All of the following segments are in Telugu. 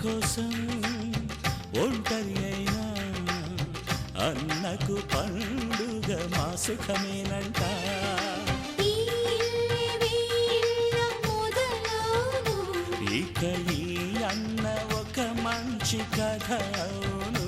కోసం ఒంటరి అయినా అన్నకు పండుగ మా సుఖమేనంట. ఇక ఈ అన్న ఒక మంచి కథ అవును.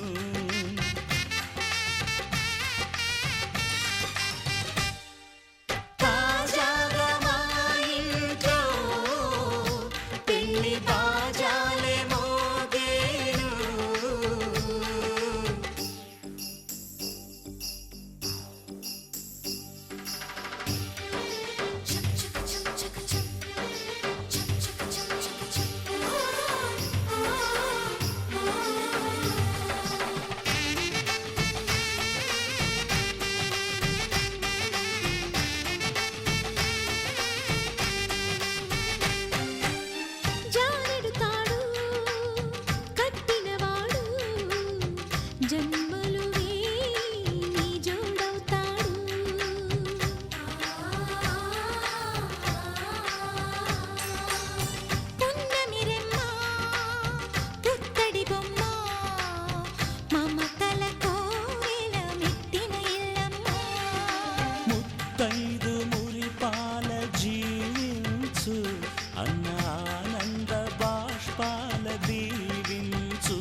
ముత్తైదు మురిపాల జీవించు అన్న ఆనంద బాష్పాల దీవించు.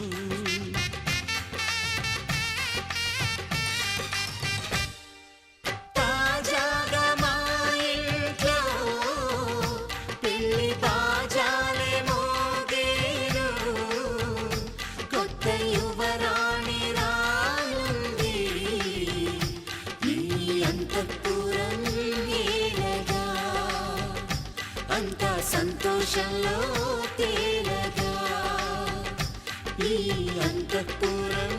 తాజాగా మా ఇంట్లో పెళ్లి బాజాలే మోగేను. కొత్త యువరాణి రానుంది ఈ అంతఃపురం ఏలగా. అంతా సంతోషంలో తేలగా ఈ అంతఃపురం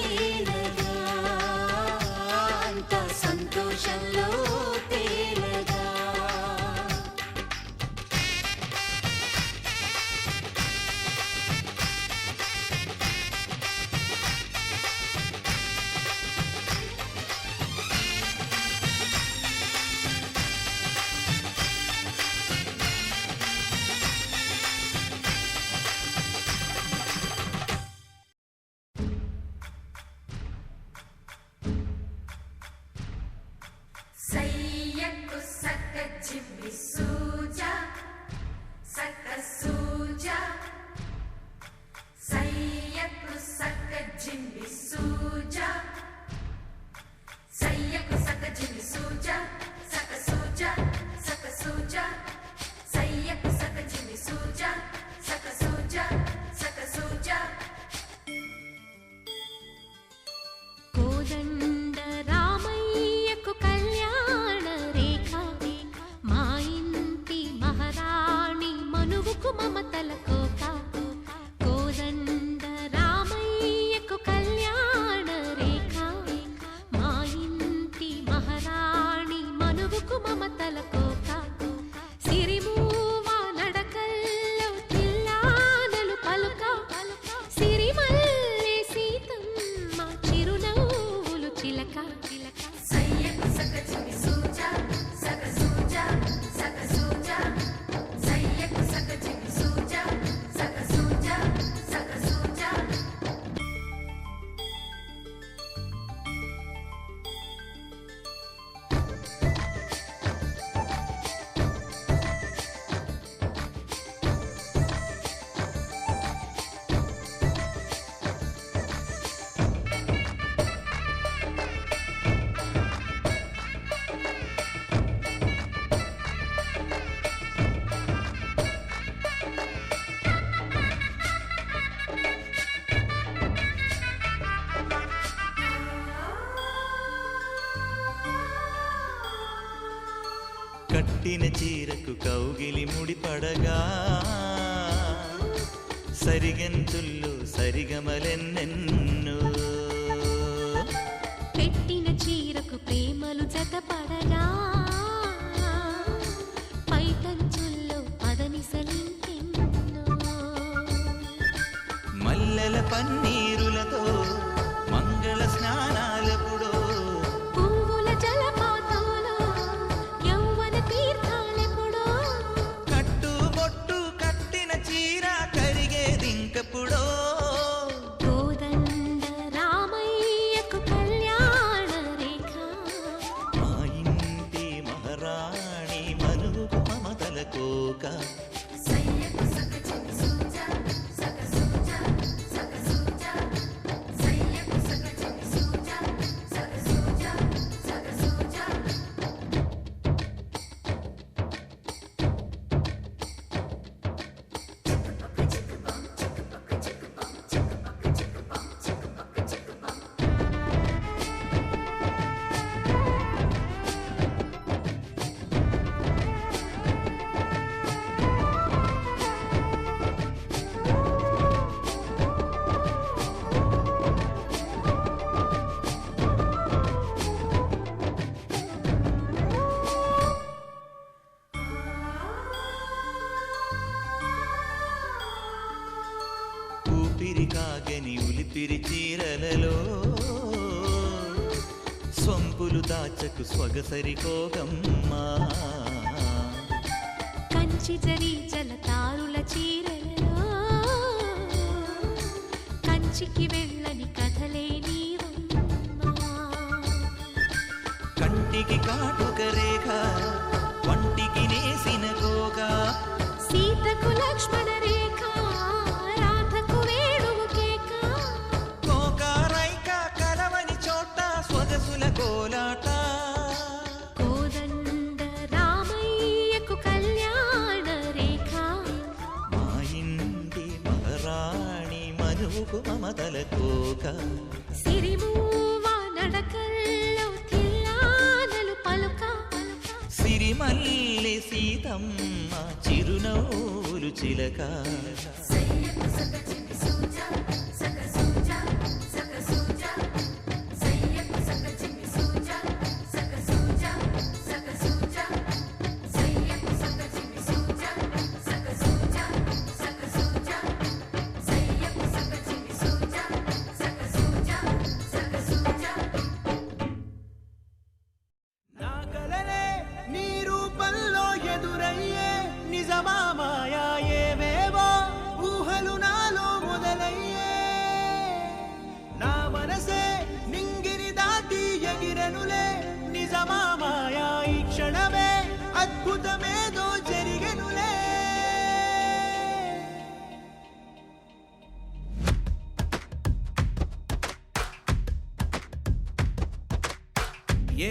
ఏలగా. అంతా సంతోషంలో తేలగా. సయ్యకు సక్క జిమ్మి సూజా సక్క సూజా సయ్యకు సక్క జిమ్మి సూజా సయ్యకు సక్క జిమ్మి సూజా సక్క సూజా సక్క సూజా సయ్యకు సక్క జిమ్మి సూజా సక్క సూజా సక్క సూజా. కోదండ రామయ్యకు కళ్యాణ రేఖ మా ఇంటి మహారాణి మనువుకు మమతల కోక. కోదండ రామయ్యకు కళ్యాణ రేఖ మా ఇంటి మహారాణి మనువుకు మమతల కోక. సిరిమూవ నడకల్లో తిల్లానలు పలుక. సిరిమల్లె సీతమ్మ చిరునవ్వులు చిలక. సయ్యకు సక్క జిమ్మి సూజా సక్క సూజా సక్క సూజా సయ్యకు సక్క జిమ్మి సూజా సక్క సూజా సక్క సూజా. కట్టిన చీరకు కౌగిలి ముడిపడగా సరిగంతుల్లో సరిగమలెన్నెన్నో. పెట్టిన చీరకు ప్రేమలు జతపడగా పైటంచుల్లో పదనిసలింకెన్నో. మల్లెల పన్నీరులతో మంగళ స్నానాలెప్పుడో. పువ్వుల జలపాతంలో యౌవన తీర్థాలెప్పుడో. కట్టు బొట్టు కట్టిన చీర కరిగేదింకప్పుడో. దాగని ఉలిపిరి చీరలలో సొంపులు దాచకు స్వగసరి కోగమ్మా కంచి జరి జలతారుల చీరలలో కంచికి వెళ్ళని కథలే నీవమ్మా కంటికి కాటుక రేఖ వంటికి నేసిన గోగా సీతకు లక్ష్మణ రేఖ రాధకు వేణువు కేక కోకారైక కలవని చోట స్వగసుల కోలాట కోదండ రామయ్యకు కళ్యాణ రేఖ మా ఇంటి మహారాణి మనువుకు మమతల కోక సిరిమూవ నడకల్లో తిల్లానలు పలుక సిరిమల్లె సీతమ్మ చిరునవ్వులు చిలక సయ్యకు సక చిన్ని సూజా సక సూజా సక సూజా సయ్యకు సక చిన్ని సూజా సక సూజా సక సూజా సయ్యకు సక చిన్ని సూజా సక సూజా సక సూజా సయ్యకు సక చిన్ని సూజా సక సూజా సక సూజా నా కలలే నీ రూపంలో ఎదురయ్యే నిజమా మాయా ఏవేవో ఊహలు నాలో మొదలయ్యే నా మనసే నింగిని దాటి ఎగిరెనులే నిజమా మాయా ఈ క్షణమే అద్భుతమేదో జరిగెనులే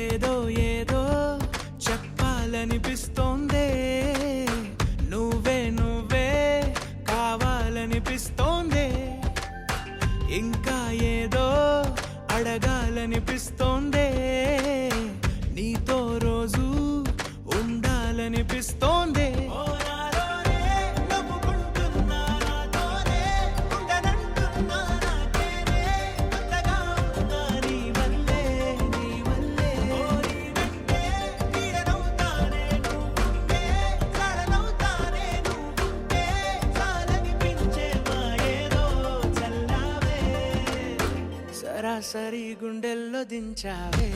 ఏదో ఏదో చెప్పాలనిపిస్తోందే నువ్వే నువ్వే కావాలనిపిస్తోందే ఇంకా ఏదో అడగాలనిపిస్తోందే నీతో రోజు ఉండాలనిపిస్తోందే నవ్వుకుంటున్నా నాతోనే ఉండనంటున్నా నాకేనే కొత్తగా ఉందా నీ వల్లే నీ వల్లే నీ వెంటే నీడనవుతానే నువ్వుంటే చాలనవుతానే నువ్వుంటే చాలనిపించే మాయేదో చల్లావే సరాసరి గుండెల్లో దించావే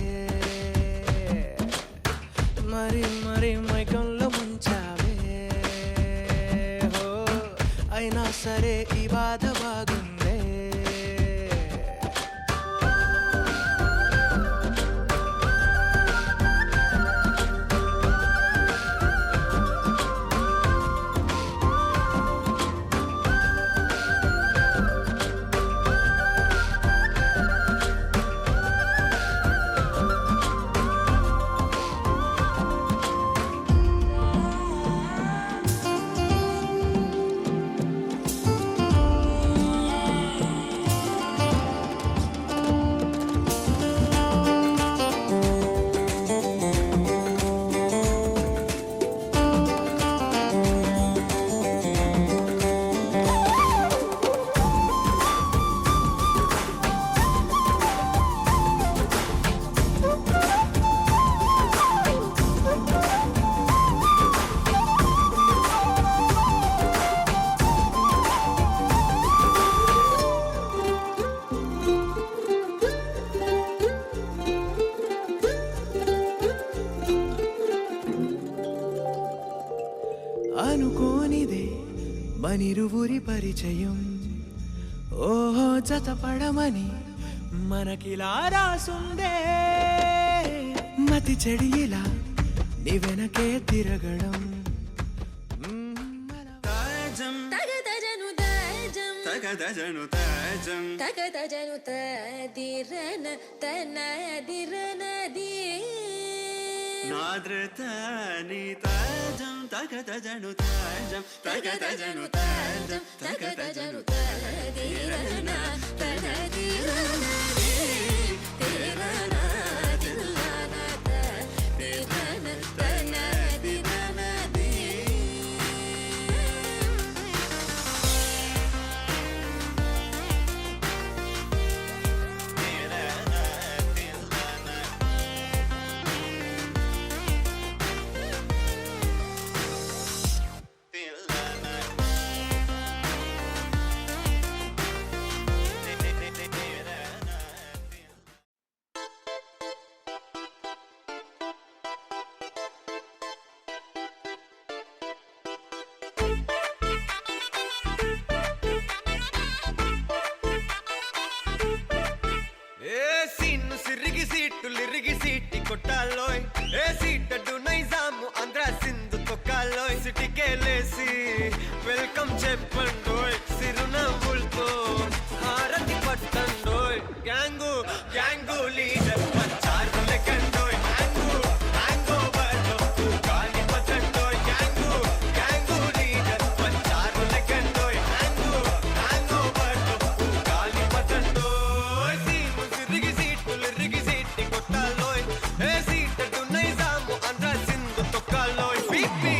మరి మరి మైకంలో ముంచావే హో అయినా సరే ఈ బాధ బాగుందే అనుకోనిదే మనిరువురి పరిచయం ఓహో జతపడమని మనకిలా రాసుందే మతి చెడి ఇలా నీ వెనకే తిరగడం తగదజను దజం తగదజను తజం తగదజను తదిరన తనదిరనది నాద్రతని తజం తగదజను తజం తగదజను తజం తగదజను తదిరన తనదిరనది తిరన తిల్లన తదిరన తనదిరనది తిల్లన కొట్టాలోయ్ ఏ సీటడు నైజాము ఆంధ్ర సింధు తొక్కాలోయ్ సిటీకే లేసి వెల్కమ్ చెప్పండోయ్ సిరునవ్వులతో హారతి పట్టండోయ్ గ్యాంగు గ్యాంగు లీడర్ పంచారు లెక్కండోయ్ హ్యాంగు హ్యాంగ్ ఓవర్లో గాలి పట్టండోయ్ గ్యాంగు గ్యాంగు లీడర్ పంచారు లెక్కండోయ్ హ్యాంగు హ్యాంగ్ ఓవర్లో గాలి పట్టండోయ్ సీము సిరిగి సీటులు రిగి సీటి కొట్టాలోయ్ ఏ సీటడు నైజాము ఆంధ్ర సింధు తొక్కాలోయ్ పీపీ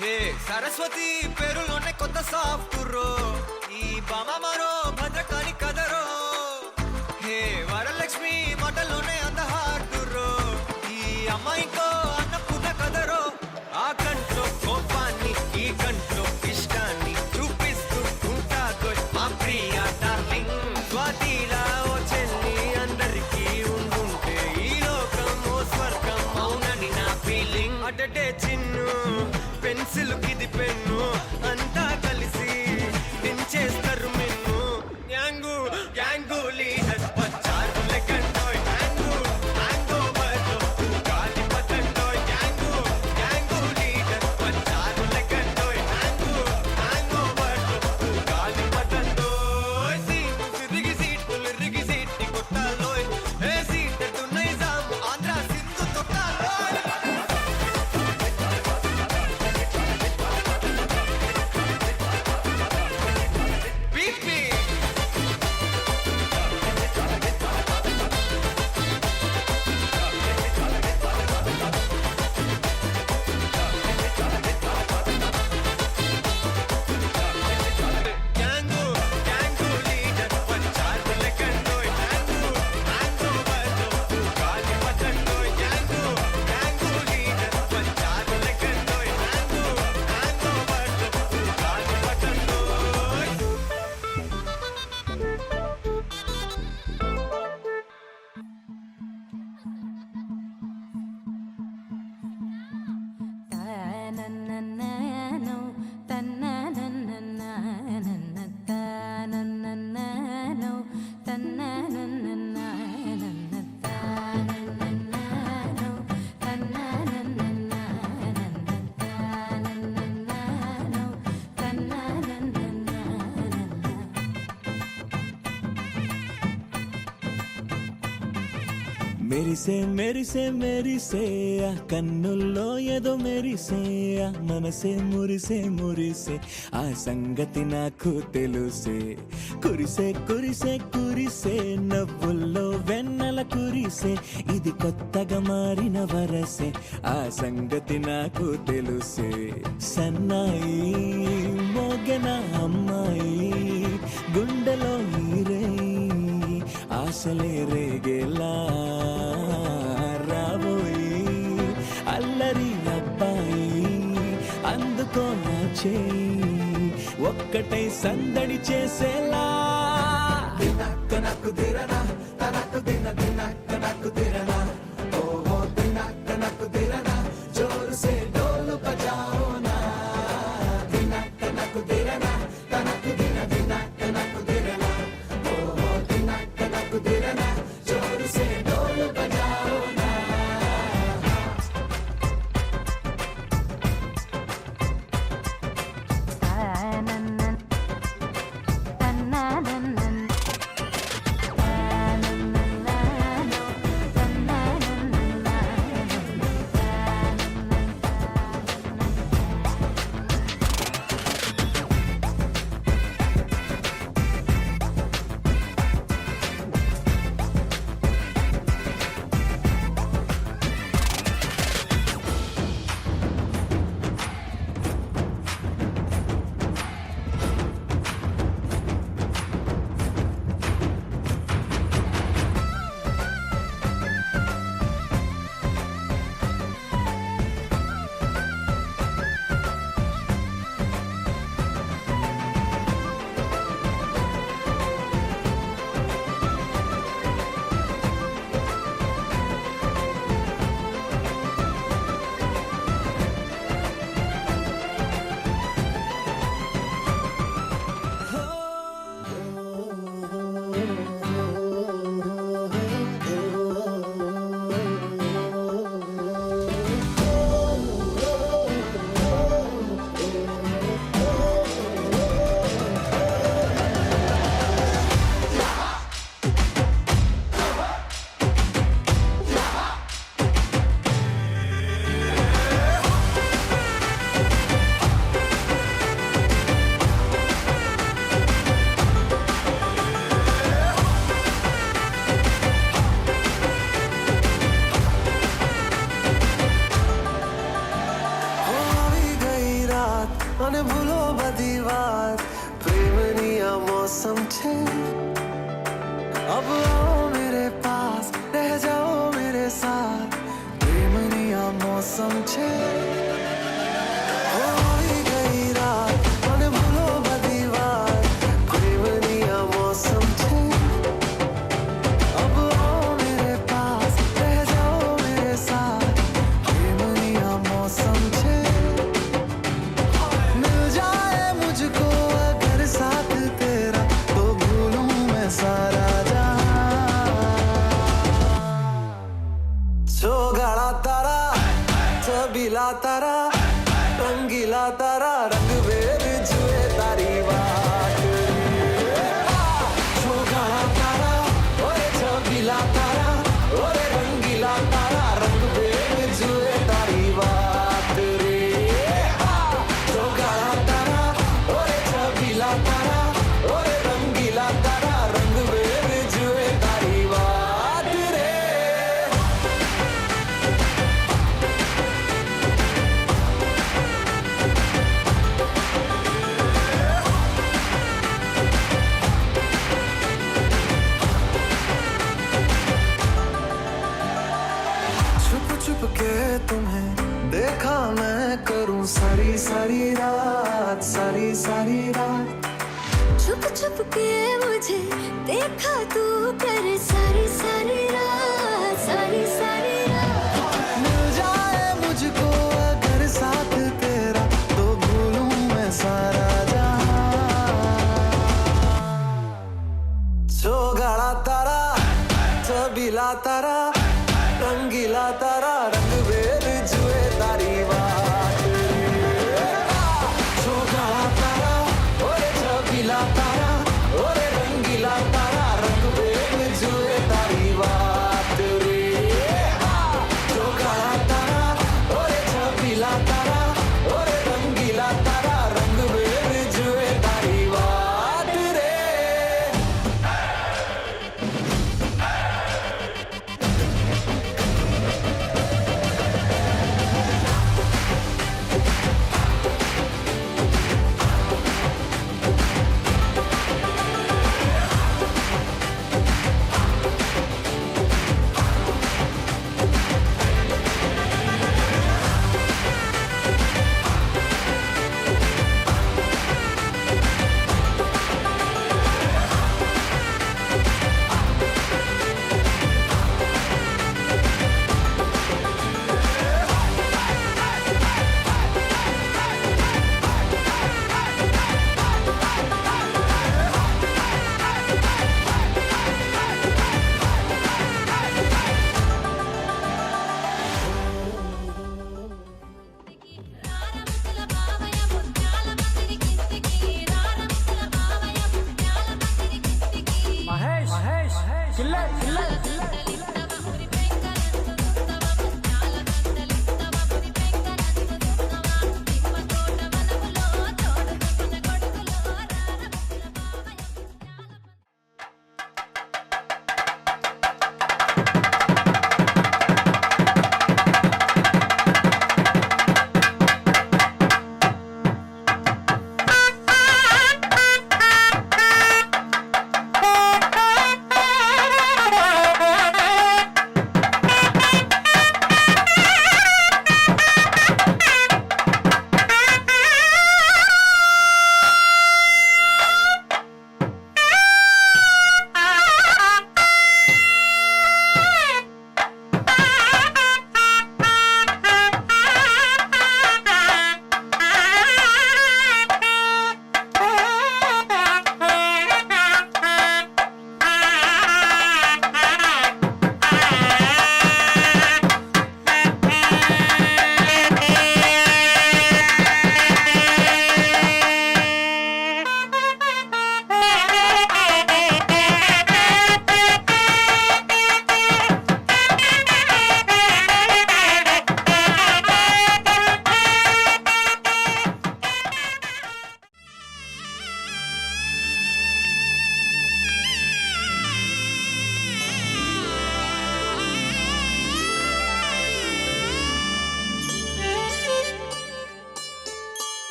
హే సరస్వతి పేరులోనే కొత్త సాఫ్ట్వేర్ ఈ బామ మరో భద్రకాళి కదరో హే వరలక్ష్మి మాటలోనే అంత హార్డర్ ఈ అమ్మాయికో అన్నపూర్ణ కదరో ఆ కంట్లో కోపాన్ని ఈ కంట్లో ఇష్టాన్ని చూపిస్తూ ఉంటాదో మా ప్రియ డార్లింగ్ స్వాతిలా ఓ చెల్లి అందరికీ ఉండుంటే ఈ లోకం ఓ స్వర్గం అవునని నా ఫీలింగ్ అటటే చిన్ను పెన్సిల్ కిది పెన్ను అంతా కలిసి దించేస్తారు మెన్ను గ్యాంగు గ్యాంగు లీడర్ వచ్చారు లెక్కండోయ్ హ్యాంగు హ్యాంగ్ ఓవర్లో గాలి పట్టండోయ్ గ్యాంగు గ్యాంగు లీడర్ వచ్చారు లెక్కండోయ్ హ్యాంగు హ్యాంగ్ ఓవర్లో గాలి పట్టండోయ్ సీము సిరిగి సీటులు రిగి సీటి కొట్టాలోయ్ ఏ సీటడు నైజాము ఆంధ్ర సింధు తొక్కాలోయ్ పీపీ గ్యాంగు గ్యాంగు లీడర్ పంచారు లెక్కండోయ్ హ్యాంగు హ్యాంగ్ ఓవర్లో గాలి పట్టండోయ్ గ్యాంగు గ్యాంగు లీడర్ పంచారు లెక్కండోయ్ హ్యాంగు హ్యాంగ్ ఓవర్లో గాలి పట్టండోయ్ తనననననో తననననననన తనననననో తననననననన తనననననో తననననననన తనననననో తననననననన మెరిసే మెరిసే మెరిసే ఆ కన్నుల్లో ఏదో మెరిసే ఆ మనసే మురిసే మురిసే ఆ సంగతి నాకు తెలుసే కురిసే కురిసే కురిసే నవ్వుల్లో వెన్నెల కురిసే ఇది కొత్తగా మారిన వరసే ఆ సంగతి నాకు తెలుసే సన్నాయి మోగన అమ్మాయి గుండెలో ఈరే ఆశలే రేగేలా రాబోయి అల్లరి అబ్బాయి అందుకో నా చేయి ఒక్కటై సందడి చేసేలా దినక్క నాకు దిరనా తనకు దిన దినక్క నాకు దిరనా ఓహో దినక్క నాకు దిరనా జోరు సే డోలు బజాओ నా దినక్క నాకు దిరనా తనకు దిన దినక్క నాకు దిరనా ఓహో దినక్క నాకు దిరనా జోరు సే డోలు బజాओ నా తనననననన తనననననన तारा रंगीला तारा रंग वेर जुए तारी वाट छोगाळा तारा ओरे छबीला तारा ओरे रंगीला तारा रंग वेर जुए तारी वाट रे छोगाळा तारा ओरे छबीला तारा ओरे रंगीला तारा रंग वेर जुए तारी वाट रे छुप छुप के तुम्हें देखा मैं करूं सारी सारी रात सारी सारी रात छुप छुप के मुझे देखा तू कर सारी सारी रात सारी सारी रात मिल जाए मुझको अगर साथ तेरा तो भूलूं मैं सारा जहां छोगाळा तारा छबीला तारा रंगीला तारा रंग वेर जुए तारी वाट छोगाळा तारा ओरे छबीला तारा ओरे रंगीला तारा रंग वेर जुए तारी वाट रे छोगाळा तारा ओरे छबीला तारा ओरे रंगीला तारा रंग वेर जुए तारी वाट रे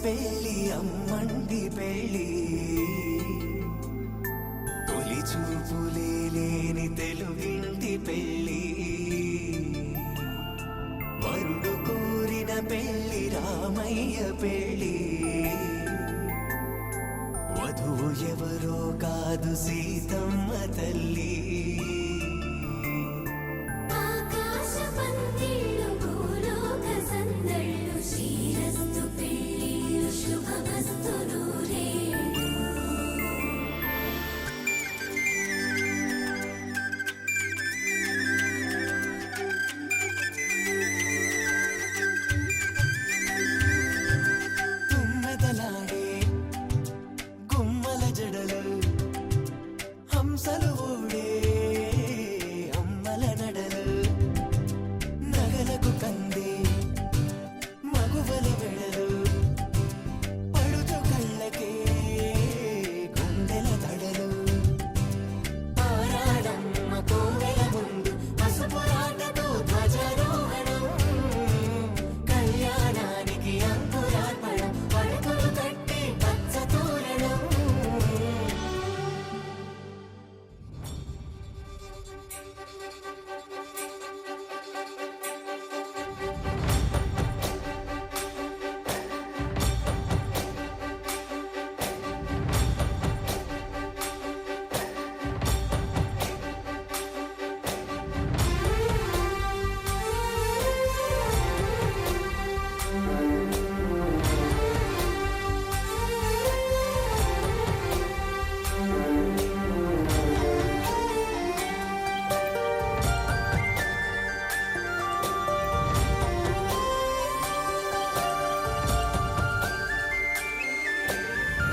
పెళ్ళి అమ్మండి పెళ్ళి తొలి చూపులే లేని తెలుగింటి పెళ్ళి వరుడు కోరిన పెళ్ళి రామయ్య పెళ్ళి వధువు ఎవరో కాదు సీతమ్మ తల్లి ఆకాశ పందిళ్ళు భూలోక సందళ్ళు శ్రీరస్తు పెళ్ళిళ్ళు శుభమస్తు నూరేళ్ళు తుమ్మెదలాడే గుమ్మల జడలు హంసలు ఊడే అమ్మల నడలు నగలకు కంది మగువల వెడలు పడుచు కళ్ళకే గుండెల తడలు ఆరాడమ్మ కోవెల ముందు పసుపు రాటతో ధ్వజారోహణం కళ్యాణానికి అంకురార్పణం పడకలు కట్టి పచ్చ తోరణం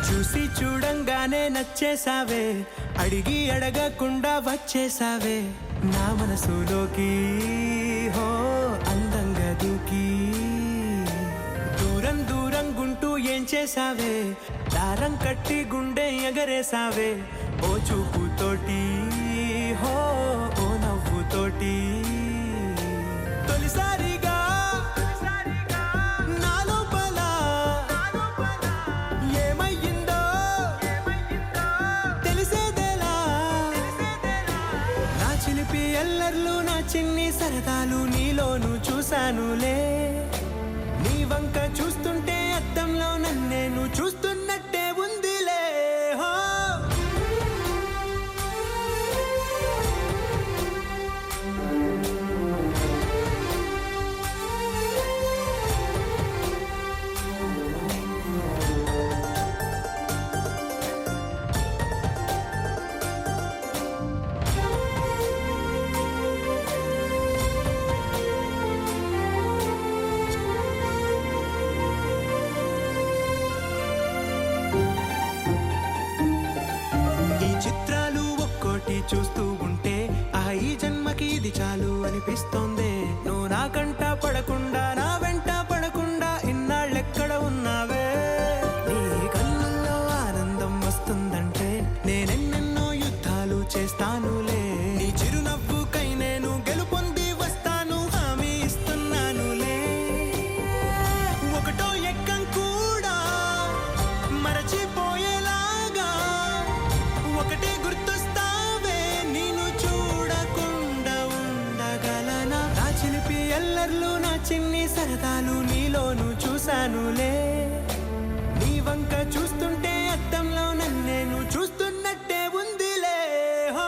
చూసి చూడంగానే నచ్చేసావే అడిగి అడగకుండా వచ్చేసావే నా మనసులోకి హో అందంగా దూకి దూరం దూరం గుంటూ ఏం చేసావే దారం కట్టి గుండె ఎగరేసావే ఓ చూపుతోటి హో ఓ నవ్వుతోటి తొలిసారిగా నా లోపల ఏమయ్యిందో తెలిసేదేలా నా చిలిపి ఎల్లర్లు నా చిన్ని సరదాలు నీలోను చూశానులే నీ వంక చూస్తుంటే అద్దంలో నన్నేను చూస్తున్నట్టే ఉందిలే హో ఈ చిత్రాలు ఒక్కోటి చూస్తూ ఉంటే ఆ ఈ జన్మకి ఇది చాలు అనిపిస్తోంది నువ్వు నా కంట పడకుండా నా వెంట పడకుండా ఇన్నాళ్ళెక్కడ ఉన్నావే నీ కళ్ళల్లో ఆనందం వస్తుందంటే నేనెన్నెన్నో యుద్ధాలు చేస్తానులే నీ చిరునవ్వుకై నేను గెలుపొంది వస్తాను హామీ ఇస్తున్నానులే ఒకటో ఎక్కం కూడా మరచిపోయేలాగా ఒకటే గుర్తొస్తావే నేను చూడకుండా ఉండగలనా నా చిలిపి ఎల్లర్లు నా చిన్ని సరదాలు నీలోను చూశానులే నీ వంక చూస్తుంటే అద్దంలో నన్నేను చూస్తున్నట్టే ఉందిలే హో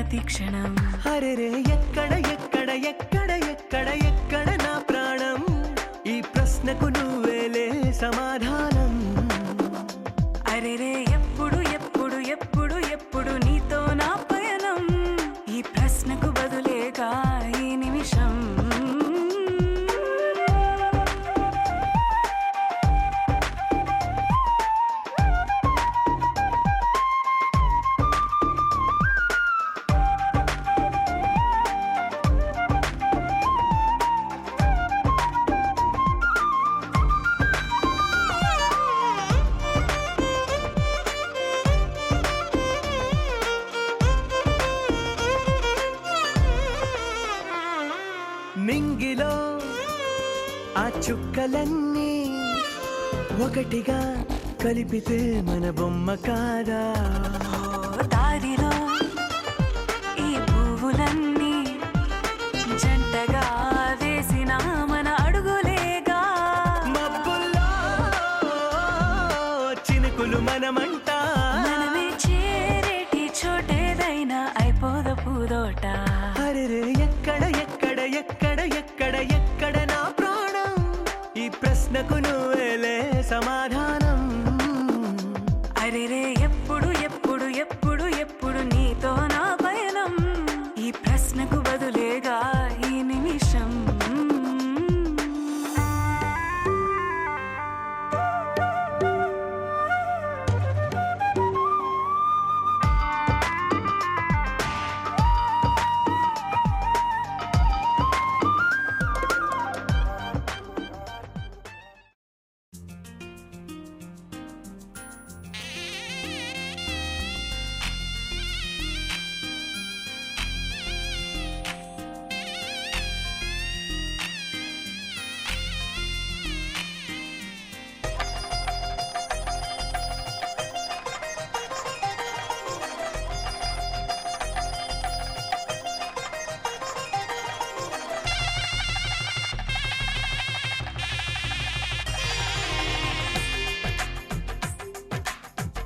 ప్రతి క్షణం. అరెరే ఎక్కడ ఎక్కడ ఎక్కడ ఎక్కడ ఎక్కడ నా ప్రాణం, ఈ ప్రశ్నకు నువ్వేలే సమాధానం. అరెరే ఎప్పుడు ఎప్పుడు ఎప్పుడు ఎప్పుడు నీతో నా పయనం, ఈ ప్రశ్నకు బదులేగా ఈ నిమిషం. నింగిలో ఆ చుక్కలన్నీ ఒకటిగా కలిపితే మన బొమ్మ కాదా. దారిలో ఈ పువ్వులన్నీ జంటగా వేసిన మన అడుగులేగా. మబ్బుల్లో చినుకులు మనమంట, మనమే చేరేటి చోటేదైనా అయిపోద పూదోట. అరెరే ఎక్కడ ఎక్కడ ఎక్కడ ఎక్కడ ఎక్కడ నా ప్రాణం, ఈ ప్రశ్నకు నువ్వేలే సమాధానం. అరెరే ఎప్పుడు ఎప్పుడు ఎప్పుడు ఎప్పుడు నీతో నా పయనం, ఈ ప్రశ్నకు బదులేగా ఈ నిమిషం.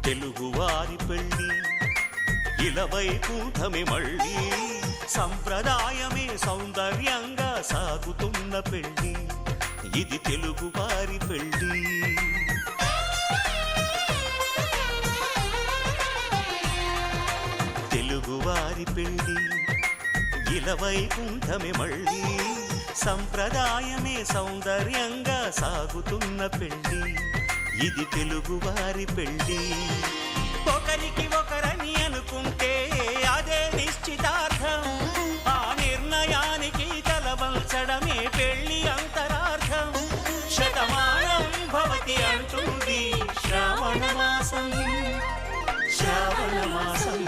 తెలుగువారి పెళ్ళి ఇలవై కూటమి మళ్ళీ, సంప్రదాయమే సౌందర్యంగా సాగుతున్న పెళ్ళి, ఇది తెలుగువారి పెళ్ళి. తెలుగువారి పెళ్ళి ఇలవై కూటమి మళ్ళీ, సంప్రదాయమే సౌందర్యంగా సాగుతున్న పెళ్ళి, ఇది తెలుగువారి పెళ్ళి. ఒకరికి ఒకరని అనుకుంటే అదే నిశ్చితార్థం, ఆ నిర్ణయానికి తలవంచడమే పెళ్ళి అంతరార్థం. శతమానం భవతి అంటుంది శ్రావణ మాసం, శ్రావణ మాసం,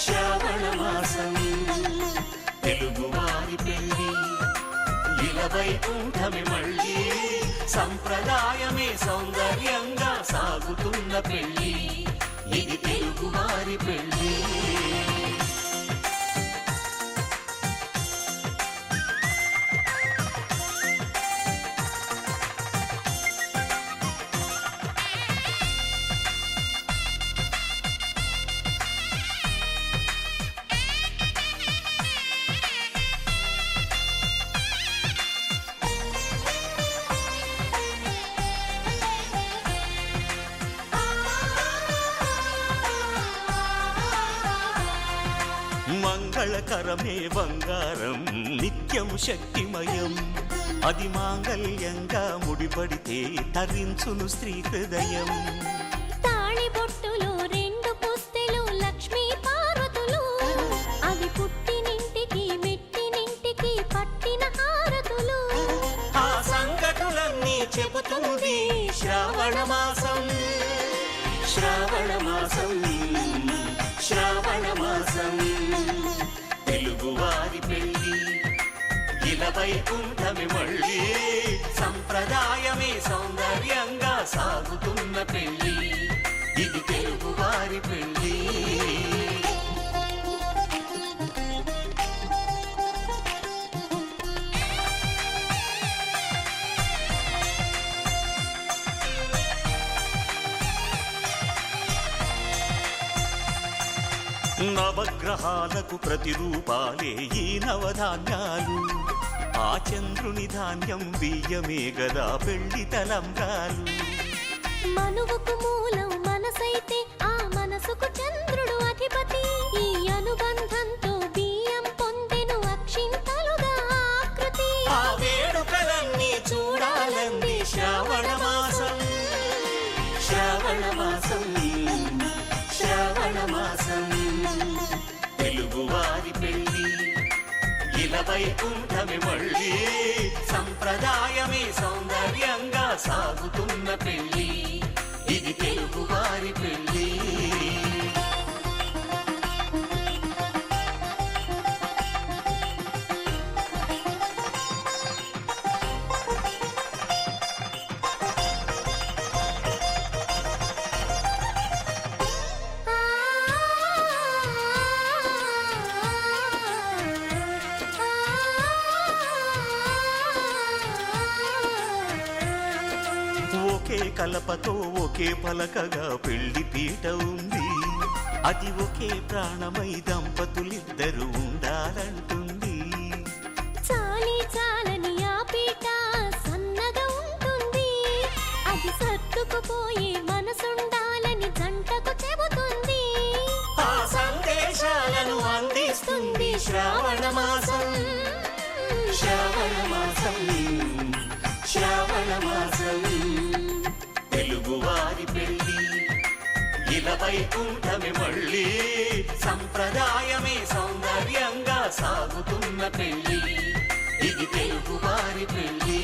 శ్రావణ మాసం. తెలుగువారి పెళ్ళి ఇలవై కూటమి మళ్ళీ, సంప్రదాయమే సౌందర్యంగా సాగుతున్న పెళ్ళి, ఇది తెలుగువారి పెళ్ళి. మంగళకరమే బంగారం నిత్యం శక్తిమయం, అది మాంగళ్యంగా ముడిపడితే తరించును స్త్రీ హృదయం. తాళిబొట్టులో రెండు పుస్తెలు లక్ష్మీ పార్వతులు, అవి పుట్టినింటికి మెట్టినింటికి పట్టిన హారతులు. ఆ సంగతులన్నీ చెబుతుంది శ్రావణ మాసం, శ్రావణ మాసం, శ్రావణ మాసం. తెలుగువారి పెళ్ళి ఇలవై కూటమి మళ్ళీ, సంప్రదాయమే సౌందర్యంగా సాగుతున్న పెళ్ళి, ఇది తెలుగువారి పెళ్ళి. నవగ్రహాలకు ప్రతిరూపాలే ఈ నవధాన్యాలు. ఆ చంద్రుని ధాన్యం బియ్యమే గదా పెళ్లి తలంబ్రాలు. మనువుకు మూలం మనసైతే ఆ మనసుకు చంద్రుడు అధిపతి. ఈ అనుబంధంతో బియ్యం పొందెను అక్షింతలుగా ఆకృతి. ఆ వేడుకలన్నీ చూడాలంది శ్రావణ మాసం, శ్రావణ మాసం, శ్రావణ మాసం. తెలుగువారి పెళ్లి ఇలా వైకుంఠమి మళ్ళీ, సంప్రదాయమే సౌందర్యంగా సాగుతున్న పెళ్లి. ఇది తెలుగువారి పెళ్లి. ఒకే కలపతో ఒకే పలకగా పెళ్లి పీట ఉంది. అది ఒకే ప్రాణమై దంపతులిద్దరూ ఉండాలంటుంది. చాలి చాలని ఆ పీట సన్నగా ఉంటుంది. అది సర్దుకుపోయే మనసుండాలని జంటకు చెబుతుంది. ఆ సందేశాలను అందిస్తుంది శ్రావణ మాసం, శ్రావణ మాసం, శ్రావణ మాసం. తెలుగువారి పెళ్లి ఇలా వైకుంఠమి మళ్ళీ, సంప్రదాయమే సౌందర్యంగా సాగుతున్న పెళ్లి. ఇది తెలుగువారి పెళ్లి.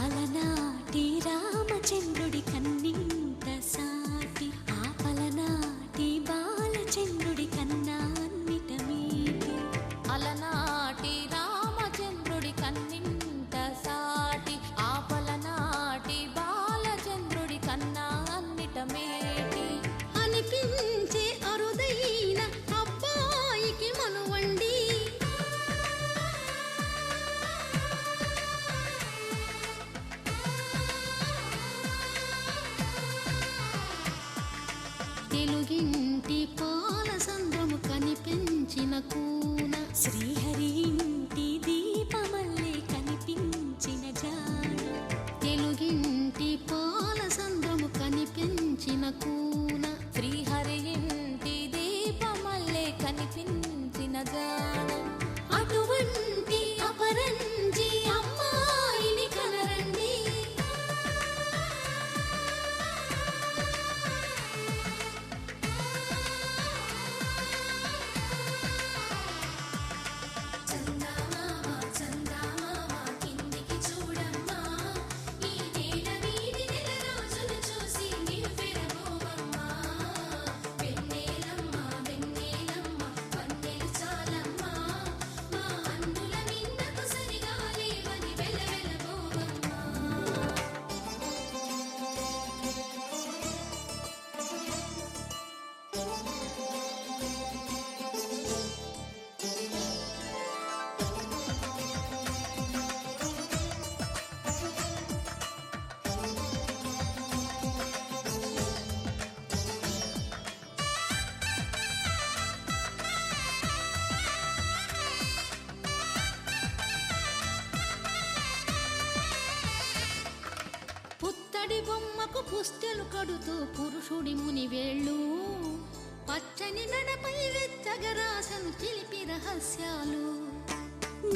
అలనాటి రామచంద్రుడి కన్నింత సాటి, ఆ పలనాటి బాలచంద్రుడి కన్నా అన్నిట మీటి. అలనాటి రామచంద్రుడి కన్నింత సాటి, ఆ పలనాటి బాలచంద్రుడి కన్నా అన్నిట మేటి. అనిపించే అరుదైన అబ్బాయికి మనువండి, తెలుగింటి పాలసంద్రము కనిపించిన కూన, శ్రీహరి ఇంటి దీపమల్లే కనిపించిన జాడ. తెలుగింటి పాలసంద్రము కనిపించిన కూన, శ్రీహరి ఇంటి దీపమల్లే కనిపించిన జాడ. అటువంటి అపరంజి అమ్మాయిని కనరండి. చందమామ చందమామ కిందికి చూడమ్మా, ఈ నేల వీధి నెల రోజులు చూసి నీవు పెరగోవమ్మా. వెన్నెలమ్మ వెన్నెలమ్మ వన్నెలు చాలమ్మా, మా అన్నుల మిన్నకు సరిగా లేవని వెలవెలబోవమ్మా. పుత్తడి బొమ్మకు పుస్తెలు కడుతూ పురుషుడి ముని వేళ్ళు, పచ్చని మెడపై వెచ్చగరాసను చిలిపి రహస్యాలు.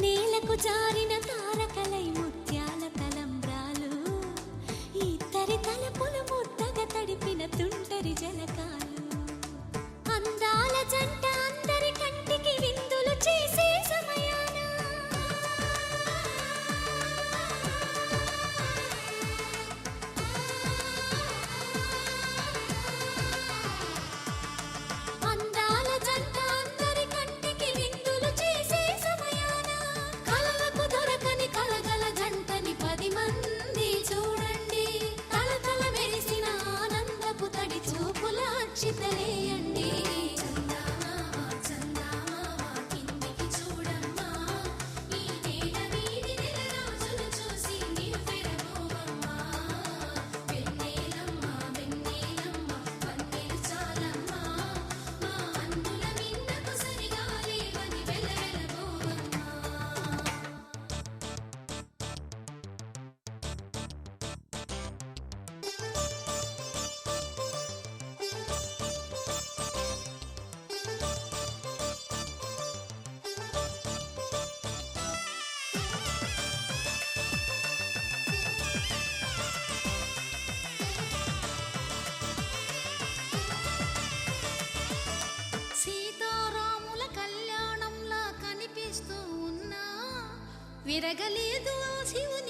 నేలకు జారిన తారకలై ముత్యాల తలంబ్రాలు, ఇద్దరి తలపులు ముద్దగా తడిపిన తుంటరి జలకాలు. అందాల జంట విరగలేదు ఆ శివుని